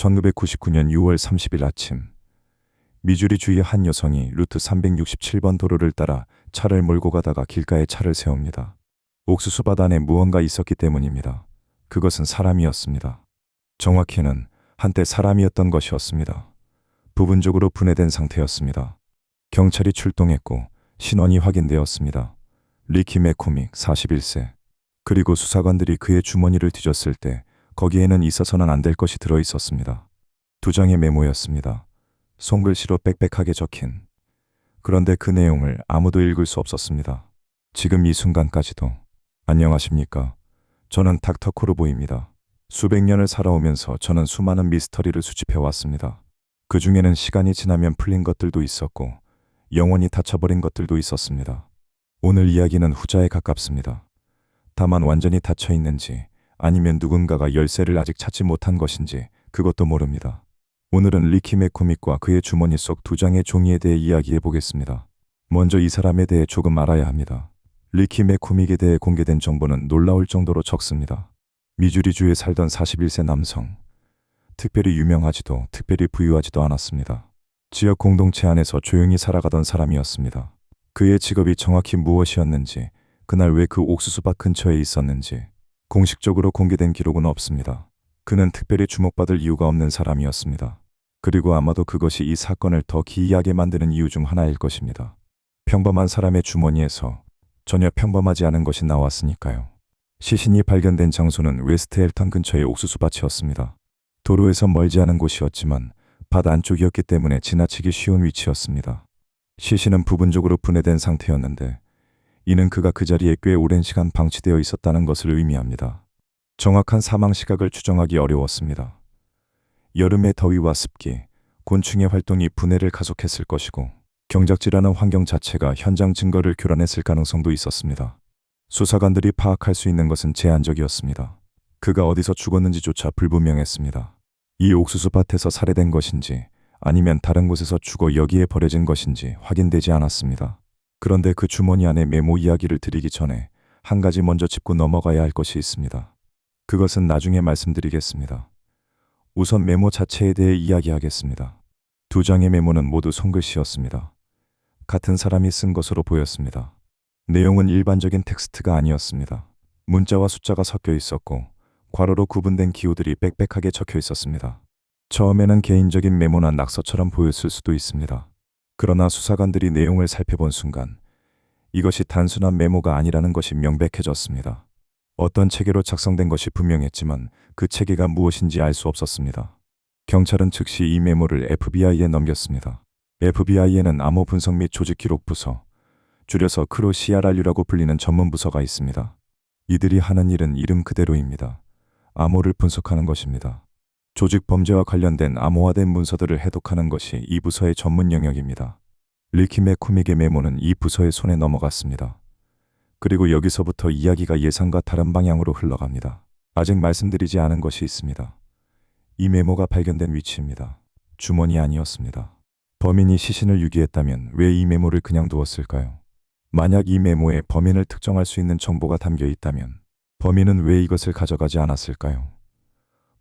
1999년 6월 30일 아침, 미주리 주의 한 여성이 루트 367번 도로를 따라 차를 몰고 가다가 길가에 차를 세웁니다. 옥수수밭 안에 무언가 있었기 때문입니다. 그것은 사람이었습니다. 정확히는 한때 사람이었던 것이었습니다. 부분적으로 분해된 상태였습니다. 경찰이 출동했고 신원이 확인되었습니다. 리키 맥코믹 41세. 그리고 수사관들이 그의 주머니를 뒤졌을 때 거기에는 있어서는 안 될 것이 들어있었습니다. 2장의 메모였습니다. 손글씨로 빽빽하게 적힌. 그런데 그 내용을 아무도 읽을 수 없었습니다. 지금 이 순간까지도. 안녕하십니까. 저는 닥터 코르보입니다. 수백 년을 살아오면서 저는 수많은 미스터리를 수집해왔습니다. 그 중에는 시간이 지나면 풀린 것들도 있었고 영원히 닫혀버린 것들도 있었습니다. 오늘 이야기는 후자에 가깝습니다. 다만 완전히 닫혀 있는지 아니면 누군가가 열쇠를 아직 찾지 못한 것인지 그것도 모릅니다. 오늘은 리키 맥코믹과 그의 주머니 속 2장의 종이에 대해 이야기해 보겠습니다. 먼저 이 사람에 대해 조금 알아야 합니다. 리키 맥코믹에 대해 공개된 정보는 놀라울 정도로 적습니다. 미주리주에 살던 41세 남성. 특별히 유명하지도 특별히 부유하지도 않았습니다. 지역 공동체 안에서 조용히 살아가던 사람이었습니다. 그의 직업이 정확히 무엇이었는지, 그날 왜 그 옥수수밭 근처에 있었는지 공식적으로 공개된 기록은 없습니다. 그는 특별히 주목받을 이유가 없는 사람이었습니다. 그리고 아마도 그것이 이 사건을 더 기이하게 만드는 이유 중 하나일 것입니다. 평범한 사람의 주머니에서 전혀 평범하지 않은 것이 나왔으니까요. 시신이 발견된 장소는 웨스트 헬턴 근처의 옥수수밭이었습니다. 도로에서 멀지 않은 곳이었지만 밭 안쪽이었기 때문에 지나치기 쉬운 위치였습니다. 시신은 부분적으로 분해된 상태였는데 이는 그가 그 자리에 꽤 오랜 시간 방치되어 있었다는 것을 의미합니다. 정확한 사망 시각을 추정하기 어려웠습니다. 여름의 더위와 습기, 곤충의 활동이 분해를 가속했을 것이고 경작지라는 환경 자체가 현장 증거를 교란했을 가능성도 있었습니다. 수사관들이 파악할 수 있는 것은 제한적이었습니다. 그가 어디서 죽었는지조차 불분명했습니다. 이 옥수수밭에서 살해된 것인지 아니면 다른 곳에서 죽어 여기에 버려진 것인지 확인되지 않았습니다. 그런데 그 주머니 안에 메모 이야기를 드리기 전에 한 가지 먼저 짚고 넘어가야 할 것이 있습니다. 그것은 나중에 말씀드리겠습니다. 우선 메모 자체에 대해 이야기하겠습니다. 2장의 메모는 모두 손글씨였습니다. 같은 사람이 쓴 것으로 보였습니다. 내용은 일반적인 텍스트가 아니었습니다. 문자와 숫자가 섞여 있었고 괄호로 구분된 기호들이 빽빽하게 적혀 있었습니다. 처음에는 개인적인 메모나 낙서처럼 보였을 수도 있습니다. 그러나 수사관들이 내용을 살펴본 순간 이것이 단순한 메모가 아니라는 것이 명백해졌습니다. 어떤 체계로 작성된 것이 분명했지만 그 체계가 무엇인지 알 수 없었습니다. 경찰은 즉시 이 메모를 FBI에 넘겼습니다. FBI에는 암호 분석 및 조직 기록 부서, 줄여서 CRRU라고 불리는 전문 부서가 있습니다. 이들이 하는 일은 이름 그대로입니다. 암호를 분석하는 것입니다. 조직 범죄와 관련된 암호화된 문서들을 해독하는 것이 이 부서의 전문 영역입니다. 리키 맥코믹의 메모는 이 부서의 손에 넘어갔습니다. 그리고 여기서부터 이야기가 예상과 다른 방향으로 흘러갑니다. 아직 말씀드리지 않은 것이 있습니다. 이 메모가 발견된 위치입니다. 주머니 아니었습니다. 범인이 시신을 유기했다면 왜 이 메모를 그냥 두었을까요? 만약 이 메모에 범인을 특정할 수 있는 정보가 담겨 있다면 범인은 왜 이것을 가져가지 않았을까요?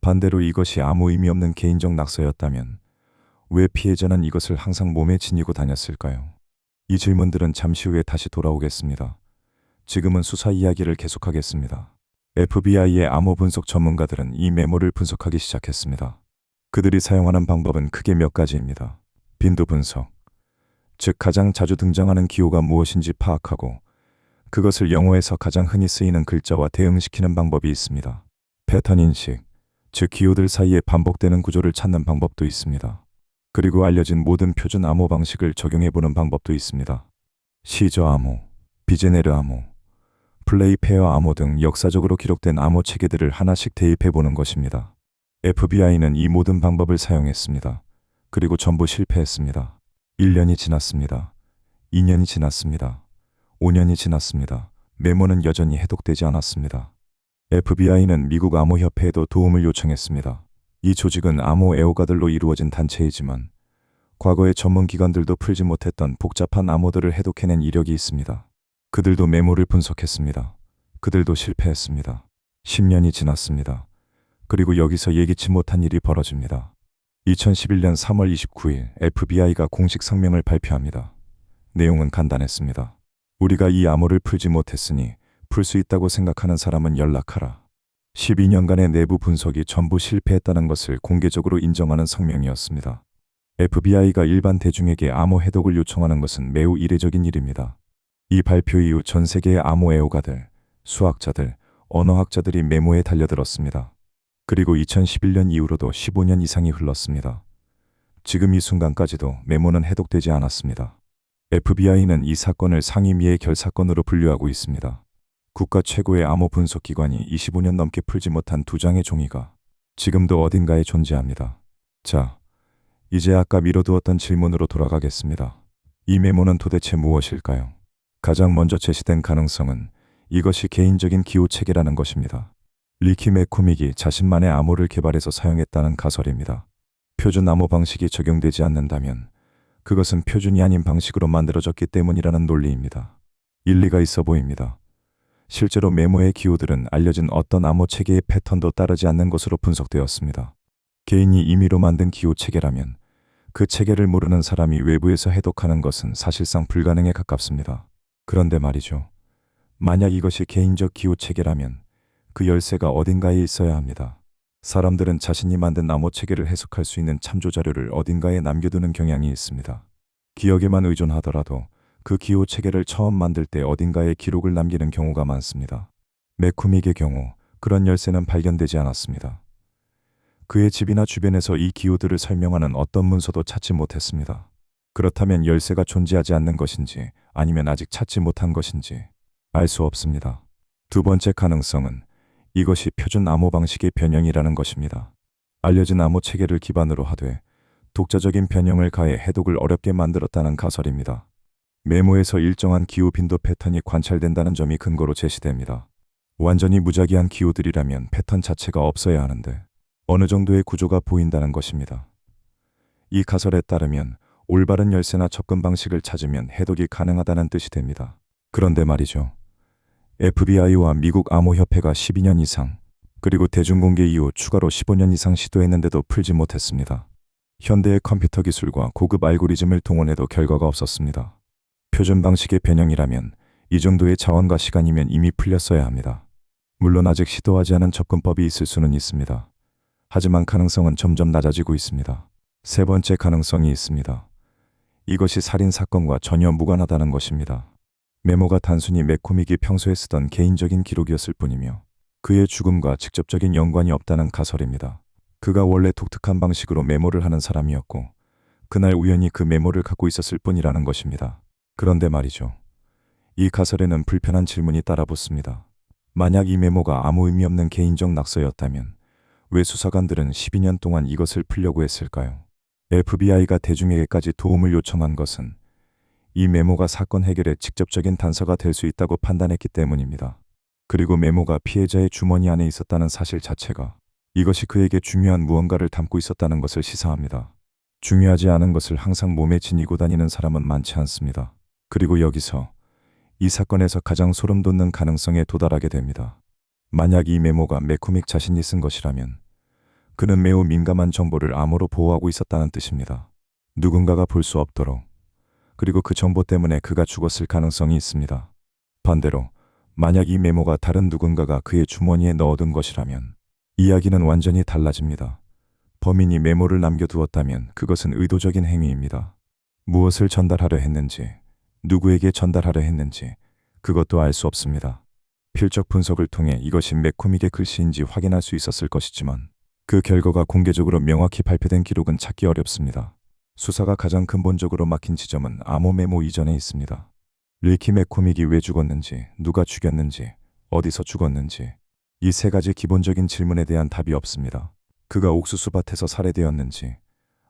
반대로 이것이 아무 의미 없는 개인적 낙서였다면 왜 피해자는 이것을 항상 몸에 지니고 다녔을까요? 이 질문들은 잠시 후에 다시 돌아오겠습니다. 지금은 수사 이야기를 계속하겠습니다. FBI의 암호 분석 전문가들은 이 메모를 분석하기 시작했습니다. 그들이 사용하는 방법은 크게 몇 가지입니다. 빈도 분석, 즉 가장 자주 등장하는 기호가 무엇인지 파악하고 그것을 영어에서 가장 흔히 쓰이는 글자와 대응시키는 방법이 있습니다. 패턴 인식, 즉 기호들 사이에 반복되는 구조를 찾는 방법도 있습니다. 그리고 알려진 모든 표준 암호 방식을 적용해보는 방법도 있습니다. 시저 암호, 비제네르 암호, 플레이페어 암호 등 역사적으로 기록된 암호 체계들을 하나씩 대입해보는 것입니다. FBI는 이 모든 방법을 사용했습니다. 그리고 전부 실패했습니다. 1년이 지났습니다. 2년이 지났습니다. 5년이 지났습니다. 메모는 여전히 해독되지 않았습니다. FBI는 미국 암호협회에도 도움을 요청했습니다. 이 조직은 암호 애호가들로 이루어진 단체이지만 과거의 전문기관들도 풀지 못했던 복잡한 암호들을 해독해낸 이력이 있습니다. 그들도 메모를 분석했습니다. 그들도 실패했습니다. 10년이 지났습니다. 그리고 여기서 예기치 못한 일이 벌어집니다. 2011년 3월 29일 FBI가 공식 성명을 발표합니다. 내용은 간단했습니다. 우리가 이 암호를 풀지 못했으니 풀 수 있다고 생각하는 사람은 연락하라. 12년간의 내부 분석이 전부 실패했다는 것을 공개적으로 인정하는 성명이었습니다. FBI가 일반 대중에게 암호 해독을 요청하는 것은 매우 이례적인 일입니다. 이 발표 이후 전 세계의 암호 애호가들, 수학자들, 언어학자들이 메모에 달려들었습니다. 그리고 2011년 이후로도 15년 이상이 흘렀습니다. 지금 이 순간까지도 메모는 해독되지 않았습니다. FBI는 이 사건을 상임위의 결사건으로 분류하고 있습니다. 국가 최고의 암호 분석 기관이 25년 넘게 풀지 못한 두 장의 종이가 지금도 어딘가에 존재합니다. 자, 이제 아까 미뤄두었던 질문으로 돌아가겠습니다. 이 메모는 도대체 무엇일까요? 가장 먼저 제시된 가능성은 이것이 개인적인 기호 체계라는 것입니다. 리키 맥코믹이 자신만의 암호를 개발해서 사용했다는 가설입니다. 표준 암호 방식이 적용되지 않는다면 그것은 표준이 아닌 방식으로 만들어졌기 때문이라는 논리입니다. 일리가 있어 보입니다. 실제로 메모의 기호들은 알려진 어떤 암호 체계의 패턴도 따르지 않는 것으로 분석되었습니다. 개인이 임의로 만든 기호 체계라면 그 체계를 모르는 사람이 외부에서 해독하는 것은 사실상 불가능에 가깝습니다. 그런데 말이죠. 만약 이것이 개인적 기호 체계라면 그 열쇠가 어딘가에 있어야 합니다. 사람들은 자신이 만든 암호 체계를 해석할 수 있는 참조 자료를 어딘가에 남겨두는 경향이 있습니다. 기억에만 의존하더라도 그 기호 체계를 처음 만들 때 어딘가에 기록을 남기는 경우가 많습니다. 맥코믹의 경우 그런 열쇠는 발견되지 않았습니다. 그의 집이나 주변에서 이 기호들을 설명하는 어떤 문서도 찾지 못했습니다. 그렇다면 열쇠가 존재하지 않는 것인지 아니면 아직 찾지 못한 것인지 알 수 없습니다. 두 번째 가능성은 이것이 표준 암호 방식의 변형이라는 것입니다. 알려진 암호 체계를 기반으로 하되 독자적인 변형을 가해 해독을 어렵게 만들었다는 가설입니다. 메모에서 일정한 기호 빈도 패턴이 관찰된다는 점이 근거로 제시됩니다. 완전히 무작위한 기호들이라면 패턴 자체가 없어야 하는데 어느 정도의 구조가 보인다는 것입니다. 이 가설에 따르면 올바른 열쇠나 접근 방식을 찾으면 해독이 가능하다는 뜻이 됩니다. 그런데 말이죠. FBI와 미국 암호협회가 12년 이상, 그리고 대중공개 이후 추가로 15년 이상 시도했는데도 풀지 못했습니다. 현대의 컴퓨터 기술과 고급 알고리즘을 동원해도 결과가 없었습니다. 표준 방식의 변형이라면 이 정도의 자원과 시간이면 이미 풀렸어야 합니다. 물론 아직 시도하지 않은 접근법이 있을 수는 있습니다. 하지만 가능성은 점점 낮아지고 있습니다. 세 번째 가능성이 있습니다. 이것이 살인 사건과 전혀 무관하다는 것입니다. 메모가 단순히 맥코믹이 평소에 쓰던 개인적인 기록이었을 뿐이며 그의 죽음과 직접적인 연관이 없다는 가설입니다. 그가 원래 독특한 방식으로 메모를 하는 사람이었고 그날 우연히 그 메모를 갖고 있었을 뿐이라는 것입니다. 그런데 말이죠. 이 가설에는 불편한 질문이 따라붙습니다. 만약 이 메모가 아무 의미 없는 개인적 낙서였다면 왜 수사관들은 12년 동안 이것을 풀려고 했을까요? FBI가 대중에게까지 도움을 요청한 것은 이 메모가 사건 해결에 직접적인 단서가 될 수 있다고 판단했기 때문입니다. 그리고 메모가 피해자의 주머니 안에 있었다는 사실 자체가 이것이 그에게 중요한 무언가를 담고 있었다는 것을 시사합니다. 중요하지 않은 것을 항상 몸에 지니고 다니는 사람은 많지 않습니다. 그리고 여기서 이 사건에서 가장 소름 돋는 가능성에 도달하게 됩니다. 만약 이 메모가 맥코믹 자신이 쓴 것이라면 그는 매우 민감한 정보를 암호로 보호하고 있었다는 뜻입니다. 누군가가 볼 수 없도록. 그리고 그 정보 때문에 그가 죽었을 가능성이 있습니다. 반대로 만약 이 메모가 다른 누군가가 그의 주머니에 넣어둔 것이라면 이야기는 완전히 달라집니다. 범인이 메모를 남겨두었다면 그것은 의도적인 행위입니다. 무엇을 전달하려 했는지, 누구에게 전달하려 했는지 그것도 알 수 없습니다. 필적 분석을 통해 이것이 맥코믹의 글씨인지 확인할 수 있었을 것이지만 그 결과가 공개적으로 명확히 발표된 기록은 찾기 어렵습니다. 수사가 가장 근본적으로 막힌 지점은 암호 메모 이전에 있습니다. 리키 맥코믹이 왜 죽었는지, 누가 죽였는지, 어디서 죽었는지 이 세 가지 기본적인 질문에 대한 답이 없습니다. 그가 옥수수밭에서 살해되었는지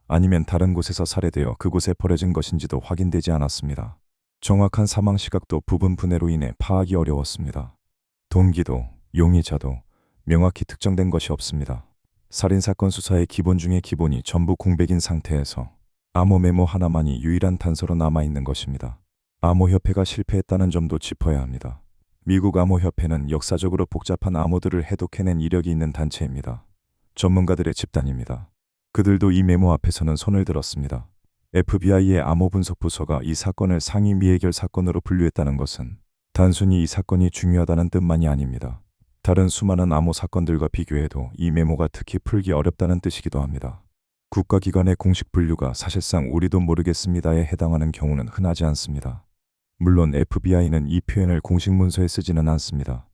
아니면 다른 곳에서 살해되어 그곳에 버려진 것인지도 확인되지 않았습니다. 정확한 사망 시각도 부분 분해로 인해 파악이 어려웠습니다. 동기도, 용의자도 명확히 특정된 것이 없습니다. 살인사건 수사의 기본 중의 기본이 전부 공백인 상태에서 암호 메모 하나만이 유일한 단서로 남아있는 것입니다. 암호협회가 실패했다는 점도 짚어야 합니다. 미국 암호협회는 역사적으로 복잡한 암호들을 해독해낸 이력이 있는 단체입니다. 전문가들의 집단입니다. 그들도 이 메모 앞에서는 손을 들었습니다. FBI의 암호 분석 부서가 이 사건을 상위 미해결 사건으로 분류했다는 것은 단순히 이 사건이 중요하다는 뜻만이 아닙니다. 다른 수많은 암호 사건들과 비교해도 이 메모가 특히 풀기 어렵다는 뜻이기도 합니다. 국가기관의 공식 분류가 사실상 우리도 모르겠습니다에 해당하는 경우는 흔하지 않습니다. 물론 FBI는 이 표현을 공식 문서에 쓰지는 않습니다.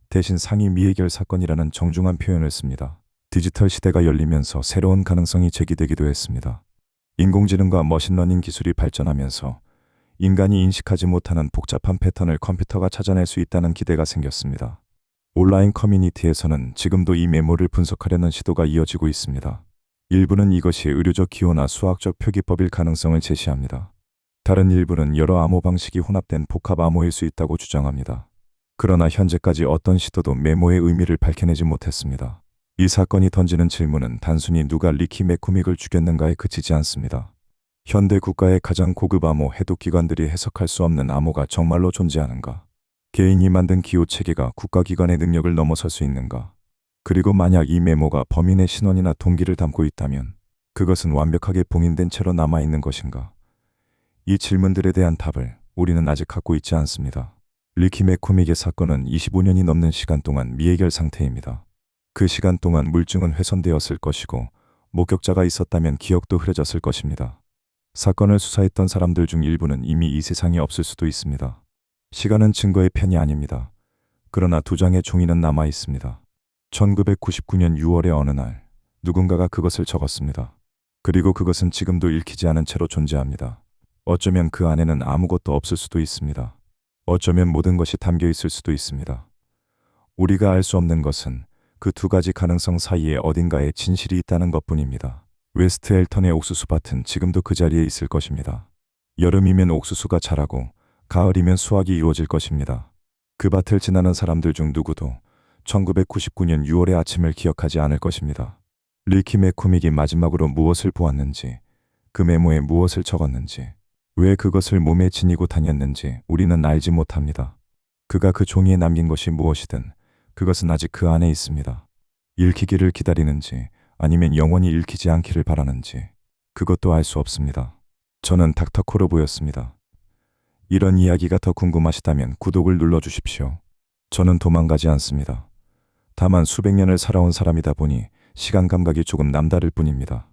대신 상위 미해결 사건이라는 정중한 표현을 씁니다. 디지털 시대가 열리면서 새로운 가능성이 제기되기도 했습니다. 인공지능과 머신러닝 기술이 발전하면서 인간이 인식하지 못하는 복잡한 패턴을 컴퓨터가 찾아낼 수 있다는 기대가 생겼습니다. 온라인 커뮤니티에서는 지금도 이 메모를 분석하려는 시도가 이어지고 있습니다. 일부는 이것이 의료적 기호나 수학적 표기법일 가능성을 제시합니다. 다른 일부는 여러 암호 방식이 혼합된 복합 암호일 수 있다고 주장합니다. 그러나 현재까지 어떤 시도도 메모의 의미를 밝혀내지 못했습니다. 이 사건이 던지는 질문은 단순히 누가 리키 맥코믹을 죽였는가에 그치지 않습니다. 현대 국가의 가장 고급 암호 해독기관들이 해석할 수 없는 암호가 정말로 존재하는가? 개인이 만든 기호 체계가 국가기관의 능력을 넘어설 수 있는가? 그리고 만약 이 메모가 범인의 신원이나 동기를 담고 있다면 그것은 완벽하게 봉인된 채로 남아있는 것인가? 이 질문들에 대한 답을 우리는 아직 갖고 있지 않습니다. 리키 맥코믹의 사건은 25년이 넘는 시간 동안 미해결 상태입니다. 그 시간 동안 물증은 훼손되었을 것이고 목격자가 있었다면 기억도 흐려졌을 것입니다. 사건을 수사했던 사람들 중 일부는 이미 이 세상에 없을 수도 있습니다. 시간은 증거의 편이 아닙니다. 그러나 두 장의 종이는 남아 있습니다. 1999년 6월의 어느 날 누군가가 그것을 적었습니다. 그리고 그것은 지금도 읽히지 않은 채로 존재합니다. 어쩌면 그 안에는 아무것도 없을 수도 있습니다. 어쩌면 모든 것이 담겨 있을 수도 있습니다. 우리가 알 수 없는 것은 그 두 가지 가능성 사이에 어딘가에 진실이 있다는 것뿐입니다. 웨스트 엘턴의 옥수수 밭은 지금도 그 자리에 있을 것입니다. 여름이면 옥수수가 자라고 가을이면 수확이 이루어질 것입니다. 그 밭을 지나는 사람들 중 누구도 1999년 6월의 아침을 기억하지 않을 것입니다. 리키 맥코믹이 마지막으로 무엇을 보았는지, 그 메모에 무엇을 적었는지, 왜 그것을 몸에 지니고 다녔는지 우리는 알지 못합니다. 그가 그 종이에 남긴 것이 무엇이든 그것은 아직 그 안에 있습니다. 읽히기를 기다리는지 아니면 영원히 읽히지 않기를 바라는지 그것도 알 수 없습니다. 저는 닥터 코르보였습니다. 이런 이야기가 더 궁금하시다면 구독을 눌러주십시오. 저는 도망가지 않습니다. 다만 수백 년을 살아온 사람이다 보니 시간 감각이 조금 남다를 뿐입니다.